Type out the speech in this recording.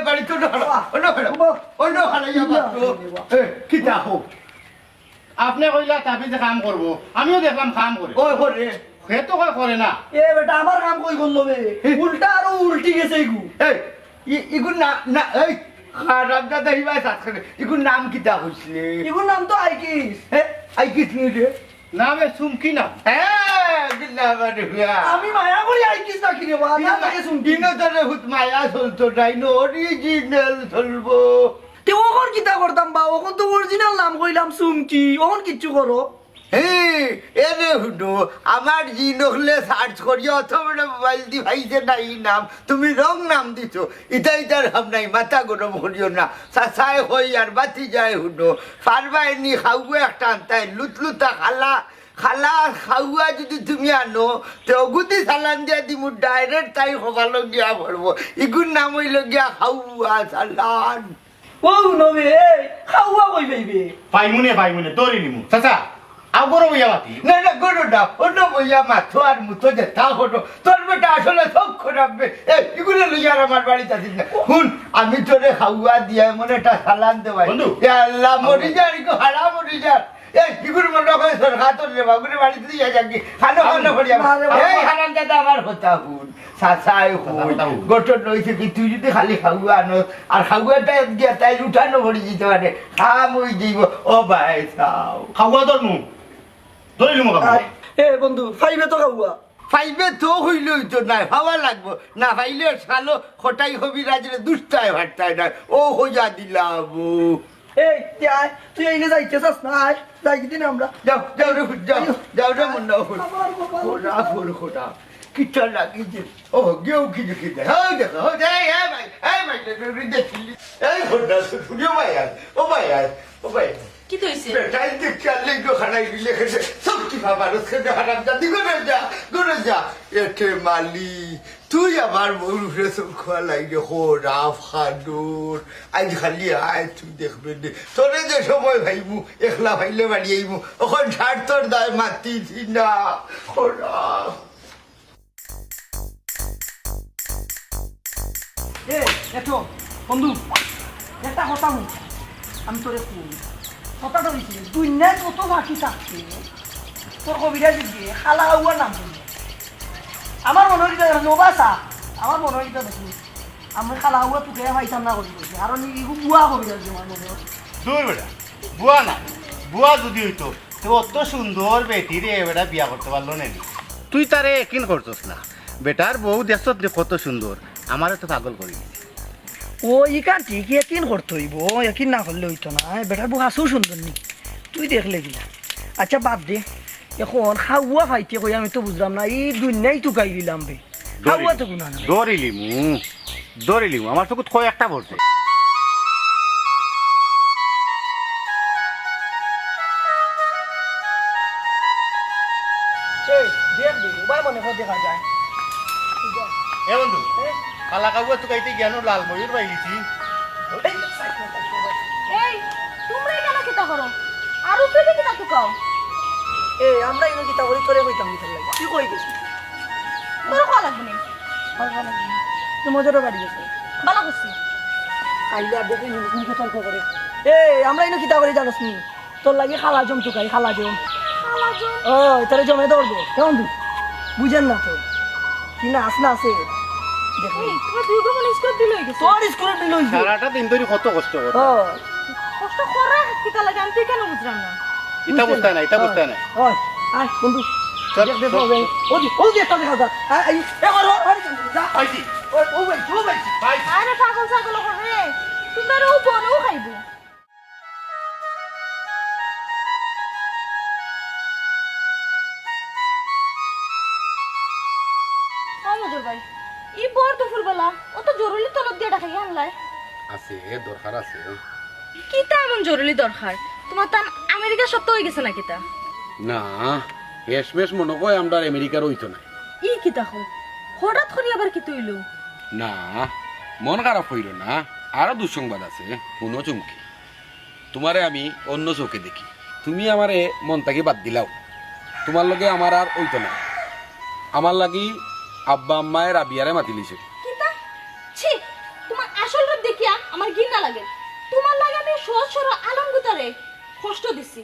বাড়ি তো অন্য হারাইয়া পারতো কিতা হোক আপনি কইলা তাবিজে কাম করব আমিও দেখলাম কাম করে ওই করে সে তো করে না এ বেটা আমার কাম কই করলো বে উল্টা আরো উল্টি গেছে ইগু এই ইগুর না এই খারাপ দাদা হিবাই সাথে ইগুর নাম কিতা হইছিলে ইগুর নাম তো আইকিস আই কিস নি রে নামে চুমকি না হ্যাঁ বিল্লাহ বারে হুয়া আমি মায়া করি আইকিস না কিরে বা না লাগে শুন দিনো ধরে হুত মায়া চলতো ডাইনো অরিজিনাল চলবো তে ওখন কিতা করতাম বা ওখন তো অরিজিনাল নাম কইলাম সুমকি ওখন কিচ্ছু করো এরে হুডো আমার জি নকলে সার্চ করি অথবা মোবাইল দি ভাইছে নাই নাম তুমি রং নাম দিছো ইটার হাম নাই মাথা গরম করিও না সাসায় হই আর বাতি যায় হুডো পারবাইনি খাওয়া একটা আনতাই লুতলুতা খালা খাওয়া যদি তুমি আনো তো অগুতি সালান দিয়া দিমু ডাইরেক্ট তাই সকালো গিয়া পড়বো ইগুর নাম হইল গিয়া খাওয়া সালান ও নবে খাওয়া কই পাইবে পাইমুনে দৌড়ি নিমু চাচা আও গরো বইয়া বাতি না গরু না অন্য বইয়া মাথো আর মুতো যে তা হতো তোর বেটা আসলে সব খারাপবে এগুলো লইয়া আর আমার বাড়িতে আসিস না শুন আমি তোরে খাওয়া দিয়া মনে একটা সালান দেবাই বন্ধু। আল্লাহ মরি যা রিকো হারা মরি যা এগুলো মনে করে সরকার তোর রে বাবুরে বাড়িতে দিয়া যাবি খানো করি এই হারান দাদা আমার হতা হুন সাসাই হই গঠন রয়েছে কি তুই যদি খালি খাওয়া আনো আর খাওয়াটা দিয়া তাই উঠানো ভরি দিতে পারে খাম হই দিব ও ভাই সাও খাওয়া ধরমু ধরে নিমু এ বন্ধু ফাইবে তো খাওয়া ফাইবে তো হইলই তো নাই ভাবা লাগবো না ফাইলে সালো খটাই হবি রাজরে দুষ্টায় ভাটতায় না ও হইয়া দিলাম এই তুই এইনে যাইতেছস না আয় যাই দিন আমরা যাও রে যাও রে মন নাও খোটা কিটা লাগি যে ও গেও কি যে হ্যাঁ দেখো এই ভাই দেখলি এই খোটা শুনিও ভাই কি তো হইছে বেটাই যে চালে গো খানাই দিলে খেতে সব কি বাবা রসকে হারাম জাতি করে যা এতে মালি তুই আমার বউ সব খোয়া লাগে হো রাফ খাদুর আজ খালি আয় তুই দেখবে নে তোরে যে সময় ভাইমু একলা ভাইলে বাড়ি আইমু ওখন ঝাড় তোর দায় মাতিছি না ও রাফ এতো বন্ধু একটা কথা হুন আমি তোরে কই কথাটা হয়েছিল দুনিয়ায় কত বাকি থাকছে তোর কবিরা দিকে খালা হুয়ার নাম বলবে আমার মনে হয় নবাসা আমার মনে হয় দেখি আমি খালা হুয়া তোকে পাইতাম না করি বলছি আর বুয়া কবিরা দিকে আমার মনে হয় দূর বেটা বুয়া না বুয়া যদি হইতো তো অত সুন্দর বেটি রে বেটা বিয়া করতে পারলো না তুই তারে একিন করছস না বেটার বউ দেখছত কত সুন্দর আমারে তো পাগল করি ও ইকান ঠিকই একিন করতে হইব একিন না করলে হইতো না বেটার বউ আসেও সুন্দর নি তুই দেখলে গিলা আচ্ছা বাদ দে এখন খাওয়া খাইতে কই আমি তো বুঝলাম না এই দুনিয়ায় তো গাই দিলাম বে খাওয়া তো গুণা না দৌড়িলিমু আমার তো কয় একটা পড়ছে দেখ দে উবাই মনে হয় দেখা যায় এ বন্ধু কালা কাবুয়া তো গাইতে জ্ঞান লাল ময়ূর পাই গেছি এই তোমরা কেন কিতা করো আরো পেলে কিতা টুকাও আমরা ইনো কিতা করি তোরে কইতাম দিতে লাগে কি কই গেছিস তোর কল লাগবে না তুই মজারও গাড়ি গেছে ভালো করছি আইলে আর দেখি মুখে তর্ক করে আমরা ইনো কিতা করি জানোস নি তোর লাগে খালা জম টুকাই খালা জম খালাজন ও তোরে জমে দৌড়বো কেমন তুই বুঝেন না তো কি না আস না আছে দেখো এই তুমি দুটো মনে স্কুল দিল হয়ে গেছে তোর স্কুলে দিল সারাটা দিন ধরে কত কষ্ট করে কষ্ট করে কিতা লাগে আমি তুই কেন বুঝলাম না ইটা বুঝতে নাই ওই আয় বন্ধু চল, দেখ দেখো চল। ভাই ওই যে তোর দেখা আই এবার যা পাইছি ও ভাই পাইছি আরে পাগল ছাগল করে তুমি আর ও বনও খাইবো মজুর ভাই ই বর দুপুর বেলা ও তো জরুরি তলব দিয়ে ডাকা আনলাই আছে দরকার আছে কিতা এমন জরুরি দরকার তোমার তান আমেরিকা সত্য হয়ে গেছে না কিতা না হেসমেস মনে কয় আমরা আমেরিকার হইতো না ই কিতা হল হঠাৎ করে আবার কি তৈল না মন খারাপ হইল না আরো দুঃসংবাদ আছে শুনো চুমকি তোমারে আমি অন্য চোখে দেখি তুমি আমারে মন থেকে বাদ দিলাও তোমার লগে আমার আর হইতো না আমার লাগি আব্বা আম্মায়ের আবিয়ারে মাতি লিছে কিতা ছি তোমার আসল সহজ সরল আলমগুতারে কষ্ট দিছি